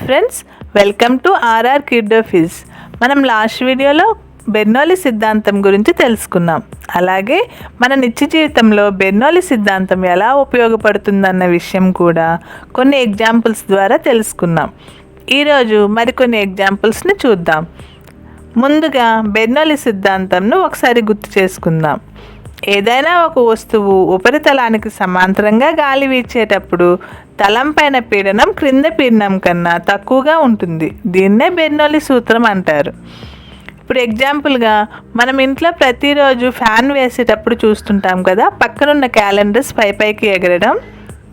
Friends, welcome to RR kiddo phys. మనం last వీడియోలో Bernoulli సిద్ధాంతం గురించి తెలుసుకున్నాం. అలాగే మన నిత్య జీవితంలో బెర్నౌలీ సిద్ధాంతం ఎలా ఉపయోగపడుతుందన్న విషయం కూడా కొన్ని ఎగ్జాంపుల్స్ ద్వారా తెలుసుకున్నాం. ఈరోజు మరికొన్ని ఎగ్జాంపుల్స్ని చూద్దాం. ముందుగా బెర్నౌలీ సిద్ధాంతంను ఒకసారి గుర్తు చేసుకుందాం. ఏదైనా ఒక వస్తువు ఉపరితలానికి సమాంతరంగా గాలి వీచేటప్పుడు తలం పైన పీడనం క్రింద పీడనం కన్నా తక్కువగా ఉంటుంది. దీన్నే బెర్నౌలీ సూత్రం అంటారు. ఇప్పుడు ఎగ్జాంపుల్గా మనం ఇంట్లో ప్రతిరోజు ఫ్యాన్ వేసేటప్పుడు చూస్తుంటాం కదా, పక్కనున్న క్యాలెండర్స్ పైకి ఎగరడం.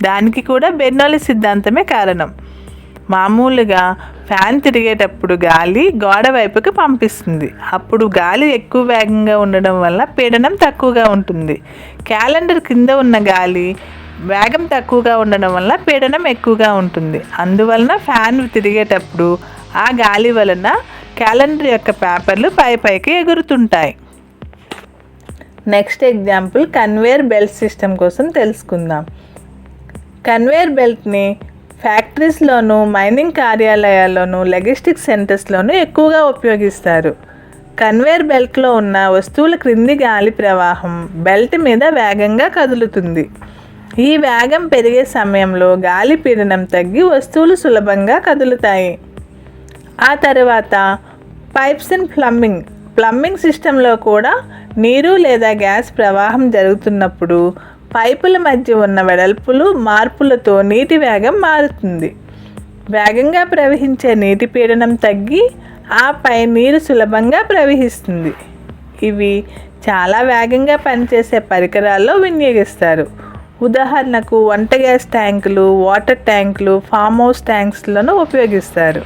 దానికి కూడా బెర్నౌలీ సిద్ధాంతమే కారణం. మామూలుగా ఫ్యాన్ తిరిగేటప్పుడు గాలి గోడ వైపుకి పంపిస్తుంది. అప్పుడు గాలి ఎక్కువ వేగంగా ఉండడం వల్ల పీడనం తక్కువగా ఉంటుంది. క్యాలెండర్ కింద ఉన్న గాలి వేగం తక్కువగా ఉండడం వల్ల పీడనం ఎక్కువగా ఉంటుంది. అందువలన ఫ్యాన్ తిరిగేటప్పుడు ఆ గాలి వలన క్యాలెండర్ యొక్క పేపర్లు పైకి ఎగురుతుంటాయి. Next example conveyor belt system కోసం తెలుసుకుందాం. కన్వేయర్ బెల్ట్ని ఫ్యాక్టరీస్లోను, మైనింగ్ కార్యాలయాల్లోనూ, లాజిస్టిక్స్ సెంటర్స్లోనూ ఎక్కువగా ఉపయోగిస్తారు. కన్వేయర్ బెల్ట్లో ఉన్న వస్తువుల క్రింది గాలి ప్రవాహం బెల్ట్ మీద వేగంగా కదులుతుంది. ఈ వేగం పెరిగే సమయంలో గాలి పీడనం తగ్గి వస్తువులు సులభంగా కదులుతాయి. ఆ తర్వాత పైప్స్ అండ్ ప్లంబింగ్ సిస్టంలో కూడా నీరు లేదా గ్యాస్ ప్రవాహం జరుగుతున్నప్పుడు పైపుల మధ్య ఉన్న వెడల్పులు మార్పులతో నీటి వేగం మారుతుంది. వేగంగా ప్రవహించే నీటి పీడనం తగ్గి ఆపై నీరు సులభంగా ప్రవహిస్తుంది. ఇవి చాలా వేగంగా పనిచేసే పరికరాల్లో వినియోగిస్తారు. ఉదాహరణకు వంట గ్యాస్ ట్యాంకులు, వాటర్ ట్యాంకులు, ఫామ్ హౌస్ ట్యాంక్స్లను ఉపయోగిస్తారు.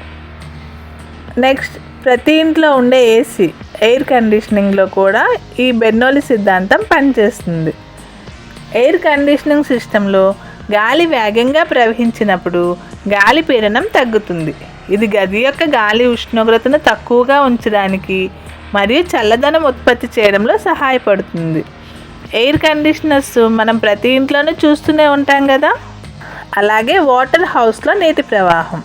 నెక్స్ట్, ప్రతి ఇంట్లో ఉండే ఎయిర్ కండిషనింగ్లో కూడా ఈ బెర్నౌలీ సిద్ధాంతం పనిచేస్తుంది. ఎయిర్ కండిషనింగ్ సిస్టంలో గాలి వేగంగా ప్రవహించినప్పుడు గాలి పీడనం తగ్గుతుంది. ఇది గది యొక్క గాలి ఉష్ణోగ్రతను తక్కువగా ఉంచడానికి మరియు చల్లదనం ఉత్పత్తి చేయడంలో సహాయపడుతుంది. ఎయిర్ కండిషనర్స్ మనం ప్రతి ఇంట్లోనూ చూస్తూనే ఉంటాం కదా. అలాగే వాటర్ హౌస్లో నీటి ప్రవాహం.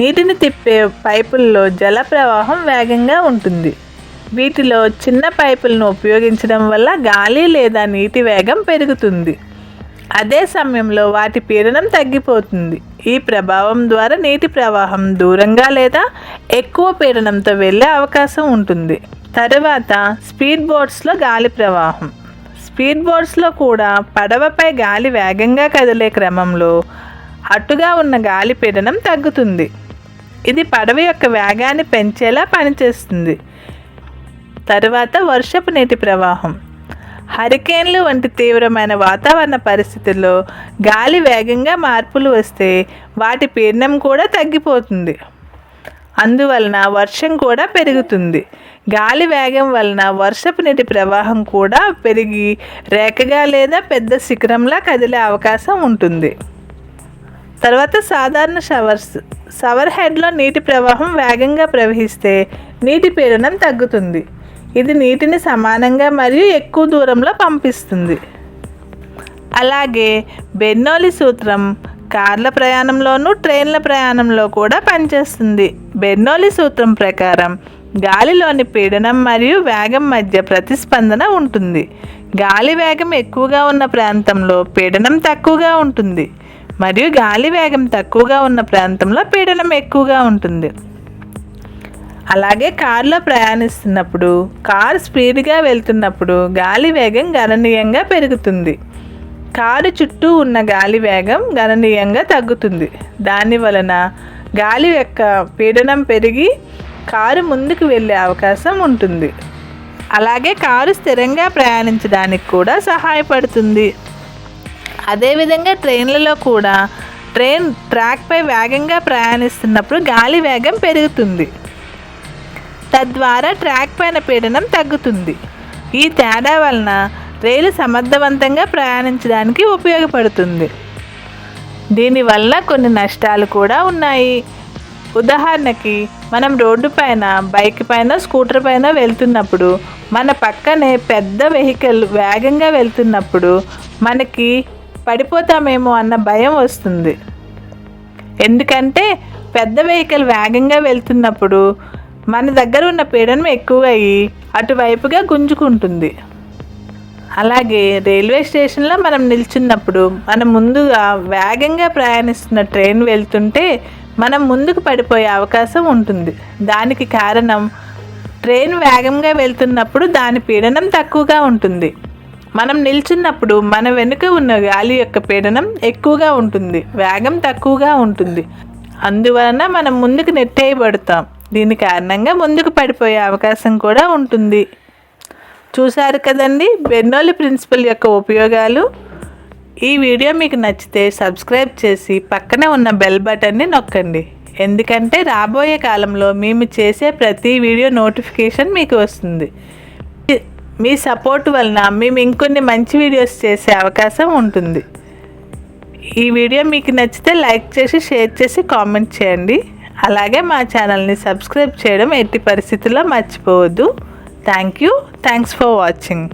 నీటిని తిప్పే పైపుల్లో జల ప్రవాహం వేగంగా ఉంటుంది. వీటిలో చిన్న పైపులను ఉపయోగించడం వల్ల గాలి లేదా నీటి వేగం పెరుగుతుంది. అదే సమయంలో వాటి పీడనం తగ్గిపోతుంది. ఈ ప్రభావం ద్వారా నీటి ప్రవాహం దూరంగా లేదా ఎక్కువ పీడనంతో వెళ్ళే అవకాశం ఉంటుంది. తరువాత స్పీడ్ బోట్స్లో గాలి ప్రవాహం. స్పీడ్ బోట్స్లో కూడా పడవపై గాలి వేగంగా కదిలే క్రమంలో అటుగా ఉన్న గాలి పీడనం తగ్గుతుంది. ఇది పడవ యొక్క వేగాన్ని పెంచేలా పనిచేస్తుంది. తరువాత వర్షపు నీటి ప్రవాహం. హరికేన్లు వంటి తీవ్రమైన వాతావరణ పరిస్థితుల్లో గాలి వేగంగా మార్పులు వస్తే వాటి పీడనం కూడా తగ్గిపోతుంది. అందువలన వర్షం కూడా పెరుగుతుంది. గాలి వేగం వలన వర్షపు నీటి ప్రవాహం కూడా పెరిగి రేఖగా లేదా పెద్ద శిఖరంలా కదిలే అవకాశం ఉంటుంది. తర్వాత సాధారణ షవర్ హెడ్లో నీటి ప్రవాహం వేగంగా ప్రవహిస్తే నీటి పీడనం తగ్గుతుంది. ఇది నీటిని సమానంగా మరియు ఎక్కువ దూరంలో పంపిస్తుంది. అలాగే బెర్నౌలీ సూత్రం కార్ల ప్రయాణంలోనూ, ట్రైన్ల ప్రయాణంలో కూడా పనిచేస్తుంది. బెర్నౌలీ సూత్రం ప్రకారం గాలిలోని పీడనం మరియు వేగం మధ్య ప్రతిస్పందన ఉంటుంది. గాలి వేగం ఎక్కువగా ఉన్న ప్రాంతంలో పీడనం తక్కువగా ఉంటుంది మరియు గాలి వేగం తక్కువగా ఉన్న ప్రాంతంలో పీడనం ఎక్కువగా ఉంటుంది. అలాగే కారులో ప్రయాణిస్తున్నప్పుడు, కారు స్పీడ్గా వెళ్తున్నప్పుడు గాలి వేగం గణనీయంగా పెరుగుతుంది. కారు చుట్టూ ఉన్న గాలి వేగం గణనీయంగా తగ్గుతుంది. దాని వలన గాలి యొక్క పీడనం పెరిగి కారు ముందుకు వెళ్ళే అవకాశం ఉంటుంది. అలాగే కారు స్థిరంగా ప్రయాణించడానికి కూడా సహాయపడుతుంది. అదేవిధంగా ట్రైన్లలో కూడా ట్రైన్ ట్రాక్పై వేగంగా ప్రయాణిస్తున్నప్పుడు గాలి వేగం పెరుగుతుంది. తద్వారా ట్రాక్ పైన పీడనం తగ్గుతుంది. ఈ తేడా వలన రైలు సమర్థవంతంగా ప్రయాణించడానికి ఉపయోగపడుతుంది. దీనివల్ల కొన్ని నష్టాలు కూడా ఉన్నాయి. ఉదాహరణకి, మనం రోడ్డు పైన, బైక్ పైన, స్కూటర్ పైన వెళ్తున్నప్పుడు మన పక్కనే పెద్ద వెహికల్ వేగంగా వెళ్తున్నప్పుడు మనకి పడిపోతామేమో అన్న భయం వస్తుంది. ఎందుకంటే పెద్ద వెహికల్ వేగంగా వెళ్తున్నప్పుడు మన దగ్గర ఉన్న పీడనం ఎక్కువ అయ్యి అటువైపుగా గుంజుకుంటుంది. అలాగే రైల్వే స్టేషన్లో మనం నిల్చున్నప్పుడు మనం ముందుగా వేగంగా ప్రయాణిస్తున్న ట్రైన్ వెళ్తుంటే మనం ముందుకు పడిపోయే అవకాశం ఉంటుంది. దానికి కారణం ట్రైన్ వేగంగా వెళ్తున్నప్పుడు దాని పీడనం తక్కువగా ఉంటుంది. మనం నిల్చున్నప్పుడు మన వెనుక ఉన్న గాలి యొక్క పీడనం ఎక్కువగా ఉంటుంది, వేగం తక్కువగా ఉంటుంది. అందువలన మనం ముందుకు నెట్టేయబడతాం. దీని కారణంగా ముందుకు పడిపోయే అవకాశం కూడా ఉంటుంది. చూశారు కదండి బెర్నౌల్లి ప్రిన్సిపల్ యొక్క ఉపయోగాలు. ఈ వీడియో మీకు నచ్చితే సబ్స్క్రైబ్ చేసి పక్కనే ఉన్న బెల్ బటన్ని నొక్కండి. ఎందుకంటే రాబోయే కాలంలో మేము చేసే ప్రతి వీడియో నోటిఫికేషన్ మీకు వస్తుంది. మీ సపోర్ట్ వలన మేము ఇంకొన్ని మంచి వీడియోస్ చేసే అవకాశం ఉంటుంది. ఈ వీడియో మీకు నచ్చితే లైక్ చేసి షేర్ చేసి కామెంట్ చేయండి. అలాగే మా ఛానల్ని సబ్స్క్రైబ్ చేయడం ఎట్టి పరిస్థితుల్లో మర్చిపోవద్దు. Thanks for watching.